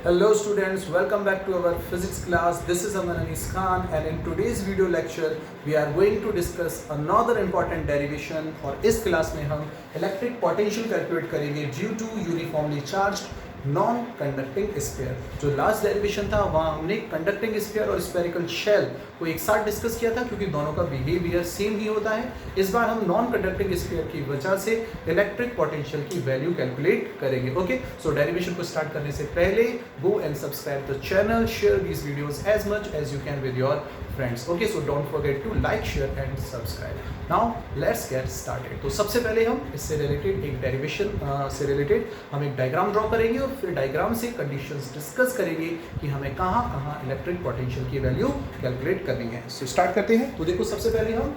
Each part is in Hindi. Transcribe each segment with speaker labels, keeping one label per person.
Speaker 1: Hello students, welcome back to our physics class. This is Aman Anis Khan and in today's video lecture we are going to discuss another important derivation और इस क्लास में हम इलेक्ट्रिक पोटेंशियल कैलकुलेट करेंगे due to uniformly charged non conducting sphere. जो लास्ट डेरिवेशन था वहाँ हमने कंडक्टिंग स्फीयर और स्फेरिकल शेल को एक साथ डिस्कस किया था क्योंकि दोनों का बिहेवियर सेम ही होता है। इस बार हम नॉन कंडक्टिंग स्फीयर की वजह से इलेक्ट्रिक पोटेंशियल की वैल्यू कैलकुलेट करेंगे। ओके, सो डेरिवेशन को स्टार्ट करने से पहले go and subscribe the channel, share these videos as much as you can with your friends. Okay, so don't forget to like, share and subscribe. Now let's get started. तो सबसे पहले हम इससे रिलेटेड एक डेरिवेशन से रिलेटेड हम एक डायग्राम ड्रॉ करेंगे और फिर डायग्राम से कंडीशंस डिस्कस करेंगे कि हमें कहाँ कहाँ इलेक्ट्रिक पोटेंशियल की वैल्यू कैलकुलेट करनी है। सो स्टार्ट करते हैं। तो देखो सबसे पहले हम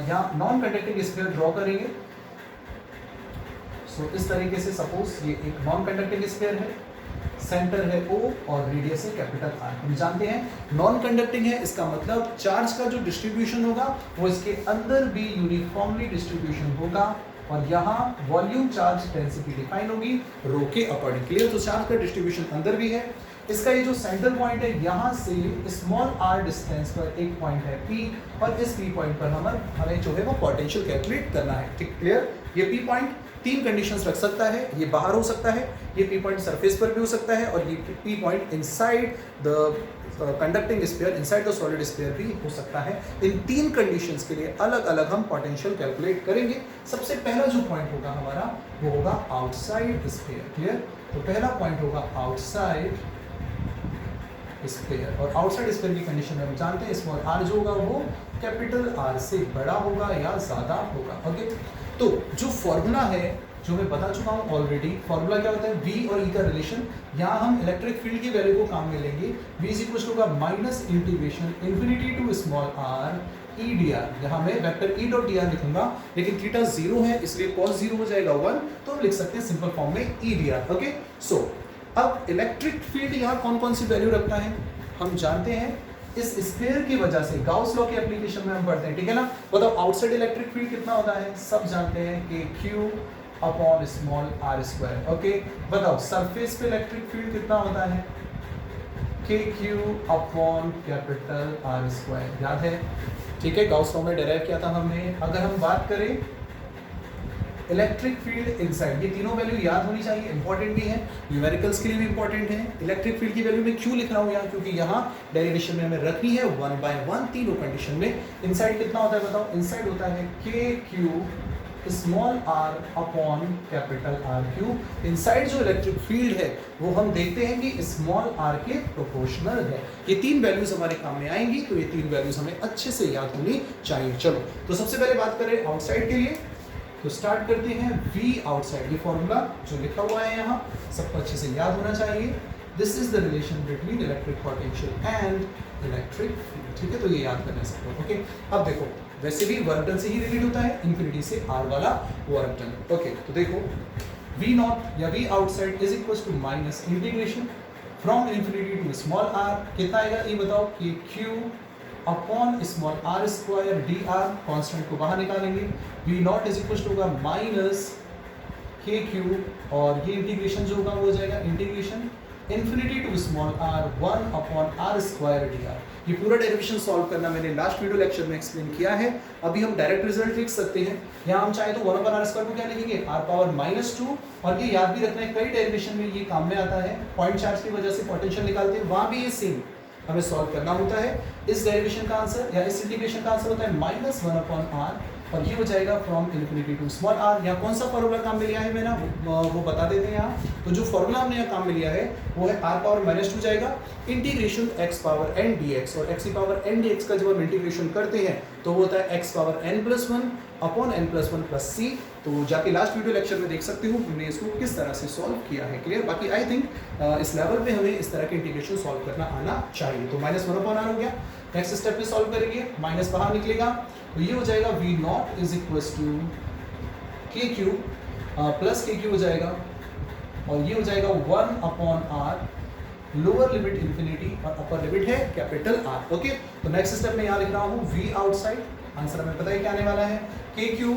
Speaker 1: यहाँ नॉन कंडक्टिंग स्फीयर ड्रॉ करेंगे। सो इस तरीके से सपोज ये एक नॉन कंडक्टिंग स्फीयर है, सेंटर है O और रेडियस है कैपिटल R। हम जानते हैं नॉन कंडक्टिंग है, इसका मतलब चार्ज का जो डिस्ट्रीब्यूशन होगा वो इसके अंदर भी यूनिफॉर्मली डिस्ट्रीब्यूशन होगा और यहाँ वॉल्यूम चार्ज डेंसिटी डिफाइन होगी रो के अकॉर्डिंग। क्लियर? तो चार्ज का डिस्ट्रीब्यूशन अंदर भी है। इसका ये जो सेंटर पॉइंट है यहाँ से स्मॉल r डिस्टेंस पर एक पॉइंट है P और इस P पॉइंट पर हमें जो है वो पोटेंशियल कैलकुलेट करना है। ठीक, क्लियर? ये P पॉइंट तीन कंडीशंस रख सकता है, ये बाहर हो सकता है, ये P पॉइंट सरफेस पर भी हो सकता है और ये P point inside the conducting sphere, inside the solid sphere भी हो सकता है। इन तीन कंडीशंस के लिए अलग अलग हम पोटेंशियल कैलकुलेट करेंगे। सबसे पहला जो पॉइंट होगा हमारा वो होगा आउटसाइड स्फीयर। क्लियर? तो पहला पॉइंट होगा आउटसाइड स्फीयर और आउटसाइड स्फीयर की कंडीशन में हम जानते हैं स्मॉल r जो होगा वो कैपिटल R से बड़ा होगा या ज़्यादा होगा। ओके, तो जो फॉर्मूला है जो मैं बता चुका हूँ ऑलरेडी, फॉर्मूला क्या होता है V और E का रिलेशन। यहाँ हम इलेक्ट्रिक फील्ड की वैल्यू को काम में लेंगे। V is equal to minus integration infinity to small r E dr। यहाँ मैं वेक्टर E डॉट dr लिखूंगा लेकिन थीटा 0 है इसलिए cos 0 हो जाएगा 1, तो हम लिख सकते हैं सिंपल फॉर्म में E dr। ओके, सो अब इलेक्ट्रिक फील्ड यहाँ कौन कौन सी वैल्यू रखता है हम जानते हैं। इस स्फीयर की वजह से गाउस लॉ के एप्लीकेशन में हम पढ़ते हैं, ठीक है ना? बताओ आउटसाइड इलेक्ट्रिक फील्ड कितना होता है, सब जानते हैं कि Q upon small r square. Okay, बताओ सरफेस पे इलेक्ट्रिक फील्ड कितना होता है, KQ upon capital R square. याद है? ठीक है, गाउस लॉ में डेराइव किया था हमने। अगर हम बात करें इलेक्ट्रिक फील्ड इनसाइड, ये तीनों वैल्यू याद होनी चाहिए, इंपॉर्टेंट भी है, न्यूमेरिकल्स के लिए भी इंपॉर्टेंट है। इलेक्ट्रिक फील्ड की वैल्यू मैं क्यों लिख रहा हूँ यहाँ, क्योंकि यहाँ डेरिवेशन में हमें रखनी है 1 बाय 1 तीनों कंडीशन में। इनसाइड कितना होता है बताओ, इनसाइड होता है KQ small r upon capital R cube. Inside जो इलेक्ट्रिक फील्ड है वो हम देखते हैं कि स्मॉल r के प्रोपोर्शनल है। ये तीन वैल्यूज हमारे काम में आएंगी, तो ये तीन वैल्यूज हमें अच्छे से याद होनी चाहिए। चलो, तो सबसे पहले बात करें आउटसाइड के लिए, तो स्टार्ट करते हैं V आउटसाइड। ये फॉर्मूला जो लिखा हुआ है यहाँ सबको अच्छे से याद होना चाहिए। This is the relation between electric potential and electric field. ठीक है, तो ये याद करना है सबको। ओके, अब देखो वैसे भी वर्क डन से ही रिलेट होता है, इन्फिनिटी से R वाला वर्क डन। ओके, तो देखो V नॉट या V outside is equal to minus integration from infinity to small r। कितना आएगा ये बताओ, कि Q upon small r square dr, constant को बाहर निकालेंगे। V naught is equal to होगा माइनस KQ और ये इंटीग्रेशन जो होगा वो हो जाएगा integration infinity to small r 1 upon r square dr। ये पूरा डेरिवेशन सॉल्व करना मैंने लास्ट वीडियो लेक्चर में एक्सप्लेन किया है। अभी हम डायरेक्ट रिजल्ट लिख सकते हैं। यहाँ हम चाहे तो 1 अपॉन r स्क्वायर को क्या लिखेंगे, r पावर -2। और ये याद भी रखना है, कई डेरिवेशन में ये काम में आता है। पॉइंट चार्ज की वजह से पोटेंशियल निकालते हैं, वहाँ भी ये सेम हमें सॉल्व करना होता है। इस डेरिवेशन का आंसर या इस इंटीग्रेशन का आंसर होता है -1 अपॉन r और ये हो जाएगा from infinity to small r। यहाँ कौन सा फॉर्मूला काम में लिया है मैंने वो बता देते हैं यहाँ। तो जो फॉर्मूला हमने यहाँ काम में लिया है वो है r पावर -2 जाएगा integration x power n dx, और x की पावर n dx का जब हम इंटीग्रेशन करते हैं तो वो होता है x power n+1 upon n+1 plus c। तो जाके लास्ट वीडियो लेक्चर में देख सकते हो हमने इसको किस तरह से सॉल्व किया है। क्लियर? बाकी आई थिंक इस लेवल पे हमें इस तरह के इंटीग्रेशन सॉल्व करना आना चाहिए। तो -1 अपॉन r हो गया। नेक्स्ट स्टेप में सॉल्व करेंगे, माइनस बाहर निकलेगा तो ये हो जाएगा V naught is equal to KQ plus KQ हो जाएगा और ये हो जाएगा 1 upon r, lower limit infinity और अपर लिमिट है कैपिटल R। ओके, तो नेक्स्ट स्टेप में यहाँ लिख रहा हूँ V आउटसाइड। आंसर हमें पता है क्या आने वाला है, KQ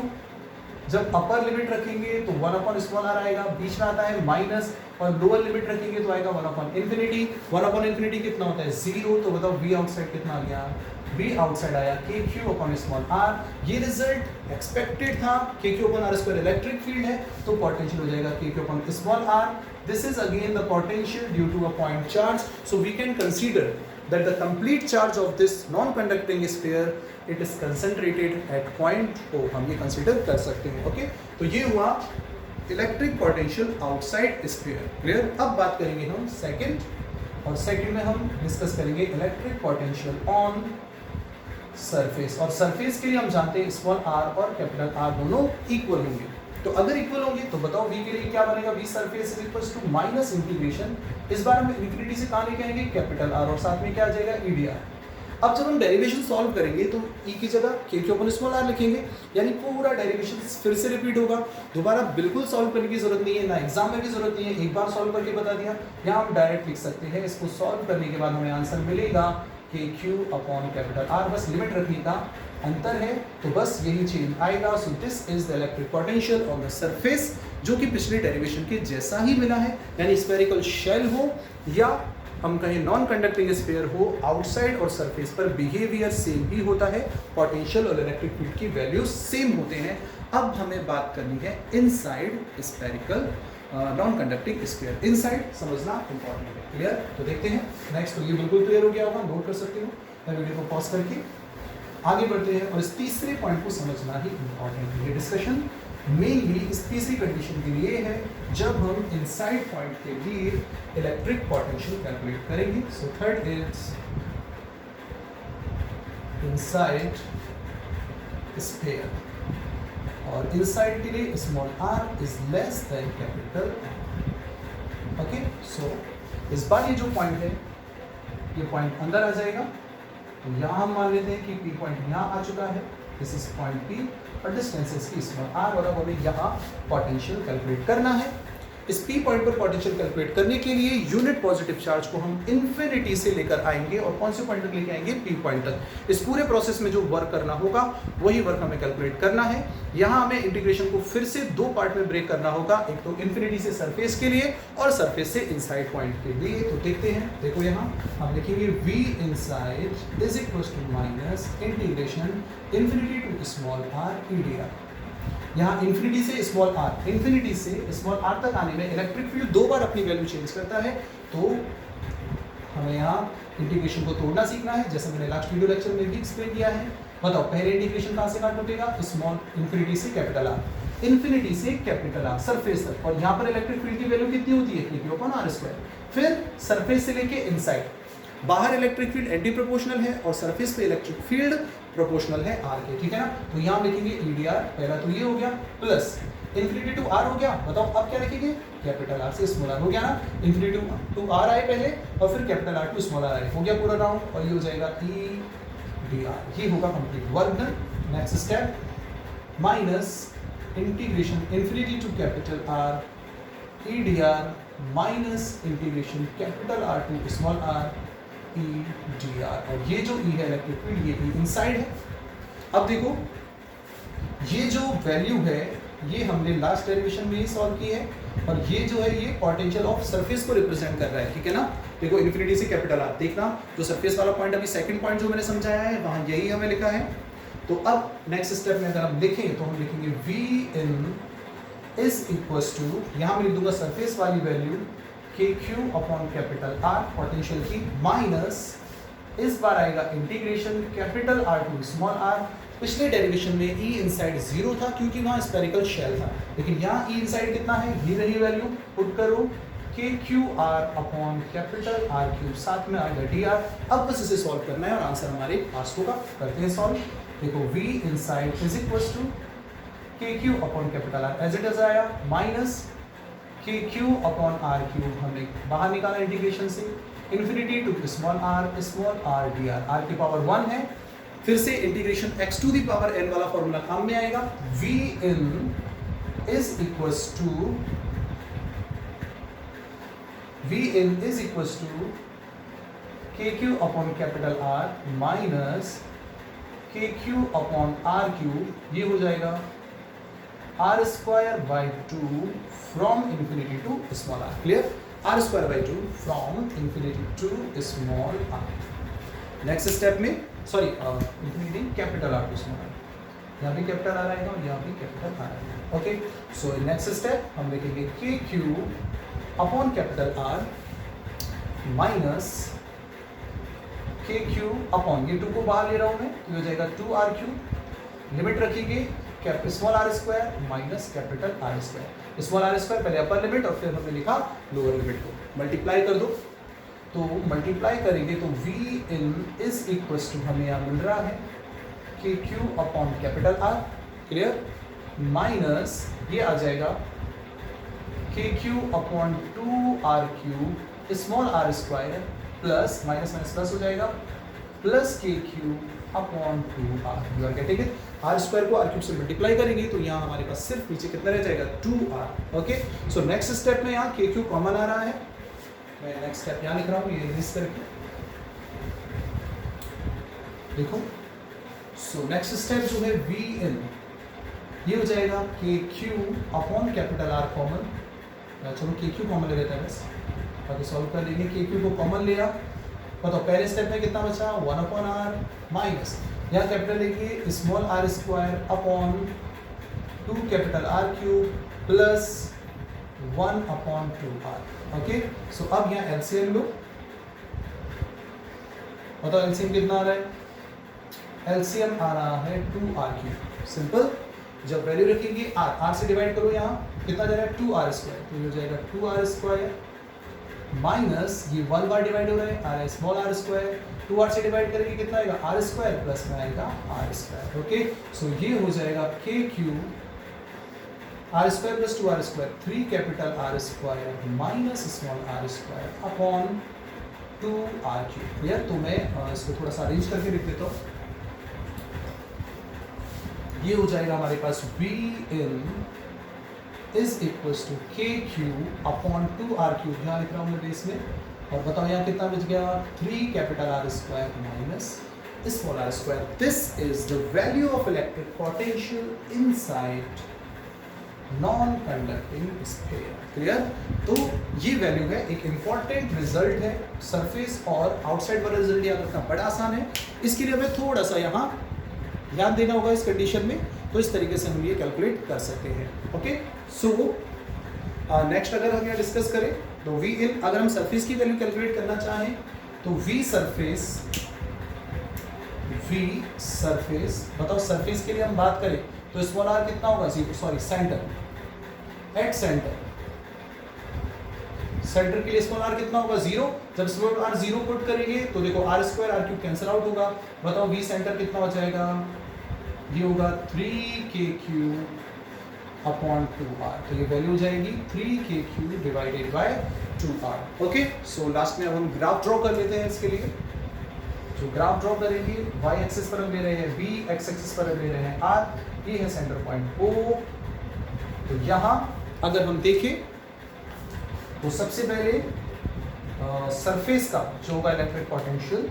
Speaker 1: जब अपर लिमिट रखेंगे तो 1 अपॉन स्मॉल r आएगा, बीच में आता है माइनस और लोअर लिमिट रखेंगे तो आएगा 1 अपॉन इन्फिनिटी। 1 अपॉन इन्फिनिटी कितना होता है 0, तो बताओ v आउटसाइड कितना आ गया, v आउटसाइड आया kq अपॉन स्मॉल r। ये रिजल्ट एक्सपेक्टेड था, kq upon r square electric field है तो पोटेंशियल हो जाएगा kq upon small r। This is again the potential due to a point charge, so we can consider that the complete charge of this non-conducting sphere it is concentrated at point O, हम ये कंसीडर कर सकते हैं। ओके, तो ये हुआ electric potential outside sphere. Clear? अब बात करेंगे हम सेकंड, और सेकंड में हम डिस्कस करेंगे इलेक्ट्रिक पोटेंशियल ऑन सरफेस। और सरफेस के लिए हम जानते हैं स्मॉल r और कैपिटल R दोनों इक्वल होंगे, तो अगर इक्वल होंगे तो बताओ v के लिए क्या बनेगा, v surface is equal to minus integration, इस बार हम इन्फिनिटी से कहाँ लेके आएंगे कैपिटल R, और साथ में क्या आ जाएगा ईडीआर। अब जब हम डेरिवेशन सॉल्व करेंगे तो e की जगह k अपॉन स्मॉल r लिखेंगे, यानी पूरा डेरिवेशन फिर से रिपीट होगा। दोबारा बिल्कुल सॉल्व करने की जरूरत नहीं है, ना एग्जाम में भी जरूरत नहीं है, एक बार सॉल्व करके बता दिया। यहाँ हम डायरेक्ट लिख सकते हैं, इसको सॉल्व करने के बाद हमें आंसर मिलेगा kq अपॉन कैपिटल R, बस लिमिट रखने का अंतर है, तो बस यही चेंज आएगा। So this is the electric potential on the surface, जो कि पिछले डेरिवेशन के जैसा ही मिला है, यानी स्फेरिकल शेल हो या हम कहें नॉन कंडक्टिंग स्फीयर हो, आउटसाइड और सरफेस पर बिहेवियर सेम ही होता है, पोटेंशियल और इलेक्ट्रिक फील्ड की वैल्यू सेम होते हैं। अब हमें बात करनी है inside spherical non conducting sphere, inside समझना इंपॉर्टेंट है। क्लियर? तो देखते हैं नेक्स्ट, तो ये बिल्कुल क्लियर हो गया होगा, नोट कर सकते हो, मैं वीडियो को पॉज करके आगे बढ़ते हैं। और इस तीसरे पॉइंट को समझना ही इंपॉर्टेंट है। ये डिस्कशन मेनली इस तीसरी कंडीशन के लिए है, जब हम इनसाइड पॉइंट के लिए इलेक्ट्रिक पोटेंशियल कैलकुलेट करेंगे। So third is inside sphere, और इनसाइड के लिए small r is less than capital R। Okay, so इस बार ये जो पॉइंट है, ये पॉइंट अंदर आ जाएगा, तो यहाँ हम मान लेते हैं कि P पॉइंट यहाँ आ चुका है, दिस इज पॉइंट P और डिस्टेंस इसकी स्मॉल r, और अब हमें यहाँ पोटेंशियल कैलकुलेट करना है। इस P पॉइंट पर पोटेंशियल कैलकुलेट करने के लिए यूनिट पॉजिटिव चार्ज को हम इन्फिनिटी से लेकर आएंगे, और कौन से पॉइंट तक लेके आएंगे P पॉइंट तक। इस पूरे प्रोसेस में जो वर्क करना होगा वही वर्क हमें कैलकुलेट करना है। यहाँ हमें इंटीग्रेशन को फिर से दो पार्ट में ब्रेक करना होगा, एक तो इन्फिनिटी से सरफेस के लिए और सरफेस से इनसाइड पॉइंट के लिए। तो देखते हैं, देखो यहाँ हम लिखेंगे v inside is equal to minus integration infinity to small r EDR. यहाँ इन्फिनिटी से स्मॉल r, इन्फिनिटी से स्मॉल r तक आने में इलेक्ट्रिक फील्ड दो बार अपनी वैल्यू चेंज करता है, तो हमें यहाँ इंटीग्रेशन को तोड़ना सीखना है, जैसे मैंने लास्ट वीडियो लेक्चर में भी एक्सप्लेन किया है। बताओ पहले इंटीग्रेशन कहाँ से कहाँ टूटेगा, स्मॉल इन्फिनिटी से कैपिटल R, इन्फिनिटी से कैपिटल R सरफेस तक, और यहाँ पर इलेक्ट्रिक फील्ड की वैल्यू कितनी होती है kq अपॉन r स्क्वायर। फिर सरफेस से लेके इनसाइड, बाहर इलेक्ट्रिक फील्ड एंटी प्रोपोर्शनल है और सरफेस पे इलेक्ट्रिक फील्ड प्रोपोर्शनल है r के, ठीक है ना। तो यहाँ लिखेंगे ईडीआर, पहला तो ये हो गया, प्लस इन्फिनिटी टू r हो गया। बताओ अब क्या लिखेंगे, कैपिटल R से स्मॉल r हो गया ना, इन्फिनिटी टू r आए पहले और फिर capital R to small r आए, हो गया पूरा राउंड, और ये हो जाएगा ईडीआर। ये होगा complete work done. Next step, minus integration infinity to capital R E d r minus integration capital R to small r E d r, और ये जो E है इलेक्ट्रिक फील्ड, ये E इनसाइड है। अब देखो ये जो वैल्यू है ये हमने लास्ट डेरिवेशन में ही सॉल्व की है, और ये जो है ये पोटेंशियल ऑफ सरफेस को रिप्रेजेंट कर रहा है, ठीक है ना। देखो इन्फिनिटी से कैपिटल R, देखना जो सरफेस वाला पॉइंट अभी सेकंड पॉइंट जो मैंने समझाया है वहाँ यही हमें लिखा है। तो अब नेक्स्ट स्टेप में अगर हम लिखें तो हम लिखेंगे v in is equals to, यहाँ मैं लिख दूंगा सरफेस वाली value kq upon capital R potential की, माइनस इस बार आएगा integration capital R to small r। पिछले डेरिवेशन में E इनसाइड 0 था क्योंकि वहाँ स्फेरिकल शेल था, लेकिन यहाँ E इनसाइड कितना है, ये रही वैल्यू, पुट करो KQR upon capital R cube, साथ में आएगा DR। अब बस इसे सॉल्व करना है और आंसर हमारे पास होगा। करते हैं सॉल्व। देखो V inside is equals to KQ upon capital R as it is आया, minus KQ upon R cube हमने बाहर निकाला इंटीग्रेशन से, infinity to small r dr, r की पावर 1 है, फिर से integration x to the power n वाला फॉर्मूला काम में आएगा। v in is equals to kq upon capital R minus kq upon r cube, ये हो जाएगा r square by 2 from infinity to small r. Clear? r square by 2 from infinity to small r. Next step में sorry infinity capital R to small r, यहाँ भी कैपिटल आर आएगा और यहाँ भी कैपिटल आर आएगा. ओके, सो नेक्स्ट स्टेप हम लिखेंगे k Q upon capital R minus k Q upon, ये 2 को बाहर ले रहा हूँ मैं तो हो जाएगा 2r क्यू, लिमिट रखिए small are square minus capital R square. Small are square पहले अपर लिमिट और फिर हमने लिखा लोअर लिमिट को मल्टीप्लाई कर दो, तो मल्टीप्लाई करेंगे तो v in is equal to हमें यहाँ मिल रहा है K Q upon capital R. Clear? Minus ये आ जाएगा K Q upon 2r Q small are square plus minus minus plus हो जाएगा plus K Q upon 2r. You are getting it? R square को आर क्यूब से मल्टीप्लाई करेंगे तो यहाँ हमारे पास सिर्फ पीछे कितना रह जाएगा 2r. Okay, so next step में यहाँ के क्यू कॉमन आ रहा है, मैं नेक्स्ट स्टेप यहाँ लिख रहा हूँ, ये इरेज करके देखो. सो नेक्स्ट स्टेप जो है v इन, ये हो जाएगा K Q upon capital are common. चलो के क्यू कॉमन ले लेते हैं बस, बाकी सॉल्व कर लेंगे. के क्यू को कॉमन लिया, बताओ पहले स्टेप में कितना बचा 1 अपॉन आर माइनस यहाँ कैपिटल लेके small are square upon 2 capital R cube plus 1 upon 2r. Okay, so अब यहाँ एलसीएम लो, बताओ एलसीएम कितना आ रहा है? एलसीएम आ रहा है 2r क्यूब. सिंपल, जब वैल्यू रखेंगे r से डिवाइड करो, यहाँ कितना जा रहा है 2r स्क्वायर, तो ये हो जाएगा 2r स्क्वायर माइनस ये 1 बार डिवाइड हो रहा है are small are square, 2r से डिवाइड करेंगे कितना आएगा r स्क्वायर प्लस में आएगा r स्क्वायर. ओके, सो ये हो जाएगा K Q R square plus 2r square 3 capital R square minus small are square upon 2r cube. Clear? तो मैं इसको थोड़ा सा अरेंज करके लिख देता हूँ. ये हो जाएगा हमारे पास v in is equal to K Q upon 2r cube, यहाँ लिख रहा हूँ मैं बेस में, और बताओ यहाँ कितना बच गया 3 capital R square minus small are square. This is the value of electric potential inside non conducting sphere. Clear? तो ये वैल्यू है, एक इंपॉर्टेंट रिजल्ट है. सरफेस और आउटसाइड वाला रिजल्ट याद रखना बड़ा आसान है, इसके लिए हमें थोड़ा सा यहाँ याद देना होगा इस कंडीशन में, तो इस तरीके से हम ये कैलकुलेट कर सकते हैं. ओके, सो नेक्स्ट अगर हम यहाँ डिस्कस करें तो वी इन, अगर हम सरफेस की वैल्यू कैलकुलेट करना चाहें तो वी सरफेस बताओ सरफेस के लिए हम बात करें तो स्मॉल आर कितना होगा सेंटर के लिए स्मॉल आर कितना होगा 0. जब स्मॉल आर 0 पुट करेंगे तो देखो R square R cube cancel out होगा. बताओ वी सेंटर कितना हो जाएगा, ये होगा 3kq अपॉन 2r. तो ये वैल्यू हो जाएगी 3kq divided by 2r. Okay, so last में अब हम ग्राफ ड्रॉ कर लेते हैं. इसके लिए जो ग्राफ ड्रॉ करेंगे y एक्सिस पर हम ले रहे हैं b, x एक्सिस पर हम ले रहे हैं r, ये है सेंटर पॉइंट O. तो यहाँ अगर हम देखें तो सबसे पहले सरफेस का जो होगा इलेक्ट्रिक पोटेंशियल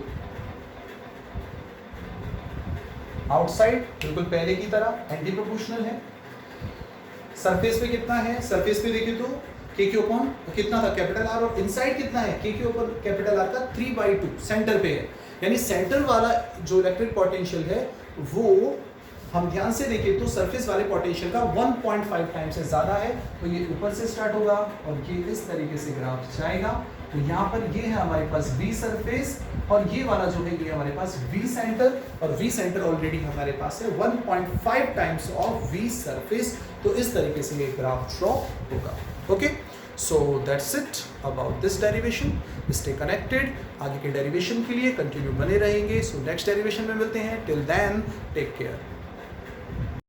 Speaker 1: आउटसाइड बिल्कुल पहले की तरह एंटी प्रोपोर्शनल है. सरफेस पे कितना है, सरफेस पे देखिए तो के क्यू अपॉन कितना था कैपिटल आर, और इनसाइड कितना है K Q upon capital are का 3/2 सेंटर पे है. यानी सेंटर वाला जो इलेक्ट्रिक पोटेंशियल है वो हम ध्यान से देखें तो सरफेस वाले पोटेंशियल का 1.5 टाइम्स से ज़्यादा है. तो ये ऊपर से स्टार्ट होगा और ये इस तरीके से ग्राफ जाएगा. तो यहाँ पर ये है हमारे पास V सरफेस और ये वाला जो है ये हमारे पास V सेंटर, और V सेंटर ऑलरेडी हमारे पास है 1.5 टाइम्स ऑफ V सरफेस. तो इस तरीके से ये ग्राफ ड्रॉ होगा. Okay, so that's it about this derivation. Stay connected, आगे के डेरिवेशन के लिए कंटिन्यू बने रहेंगे. सो नेक्स्ट डेरिवेशन में मिलते हैं. Till then take care.